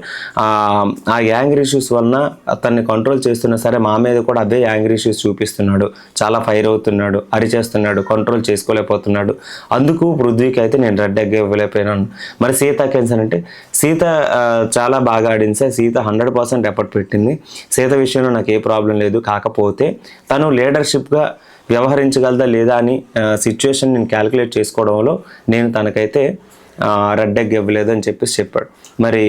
ఆ యాంగర్ ఇష్యూస్ వలన అతన్ని కంట్రోల్ చేస్తున్నా సరే మా మీద కూడా అదే యాంగర్ ఇష్యూస్ చూపిస్తున్నాడు, చాలా ఫైర్ అవుతున్నాడు, అరిచేస్తున్నాడు, కంట్రోల్ చేసుకోలేకపోతున్నాడు, అందుకు పృథ్వీకి అయితే నేను రెడ్ ఎగ్ ఇవ్వలేకపోయినాను. మరి సీత కెన్సన్ అంటే సీత చాలా బాగా ఆడింది సార్, సీత 100% ఎఫర్ట్ పెట్టింది, సీత విషయంలో నాకు ఏ ప్రాబ్లం లేదు, కాకపోతే తను లీడర్షిప్గా వ్యవహరించగలదా లేదా అని సిచ్యువేషన్ నేను క్యాలిక్యులేట్ చేసుకోవడంలో నేను తనకైతే రెడ్ ఎగ్ ఇవ్వలేదు అని చెప్పాడు. మరి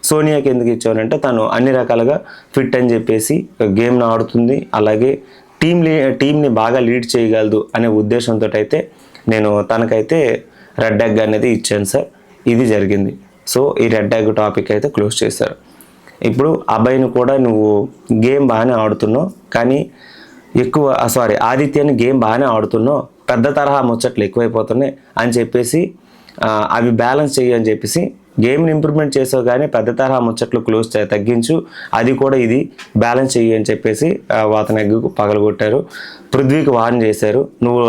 సోనియాకి ఎందుకు ఇచ్చానంటే తను అన్ని రకాలుగా ఫిట్ అని చెప్పేసి గేమ్ను ఆడుతుంది, అలాగే టీంని బాగా లీడ్ చేయగలదు అనే ఉద్దేశంతో అయితే నేను తనకైతే రెడ్ ఎగ్ అనేది ఇచ్చాను సార్. ఇది జరిగింది. సో ఈ రెడ్ ఎగ్ టాపిక్ అయితే క్లోజ్ చేశారు. ఇప్పుడు అబ్బాయిని కూడా నువ్వు గేమ్ బాగానే ఆడుతున్నావు, కానీ ఆదిత్యని గేమ్ బాగానే ఆడుతున్నావు, పెద్ద తరహా ముచ్చట్లు ఎక్కువైపోతున్నాయి అని చెప్పేసి అవి బ్యాలెన్స్ చెయ్యి అని చెప్పేసి గేమ్ని ఇంప్రూవ్మెంట్ చేసావు, కానీ పెద్ద తరహా ముచ్చట్లు తగ్గించు, అది కూడా ఇది బ్యాలెన్స్ చెయ్యి అని చెప్పేసి అతని ఎగ్గు పగలగొట్టారు. పృథ్వీకి వార్న్ చేశారు, నువ్వు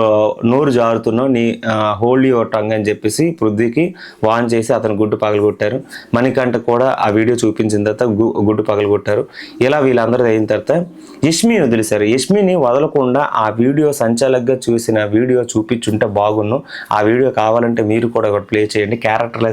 నోరు జారుతున్నావు, నీ హోల్డ్ యువర్ టంగ్ అని చెప్పేసి పృథ్వీకి వార్న్ చేసి అతను గుడ్డు పగలగొట్టారు. మణికంఠ కూడా ఆ వీడియో చూపించిన తర్వాత గుడ్డు పగలగొట్టారు. ఇలా వీళ్ళందరూ అయిన తర్వాత యష్మిని వదిలేశారు. యష్మిని వదలకుండా ఆ వీడియో సంచాలకుగా చూసిన వీడియో చూపించుంటే బాగున్ను. ఆ వీడియో కావాలంటే మీరు కూడా ఒకటి ప్లే చేయండి. క్యారెక్టర్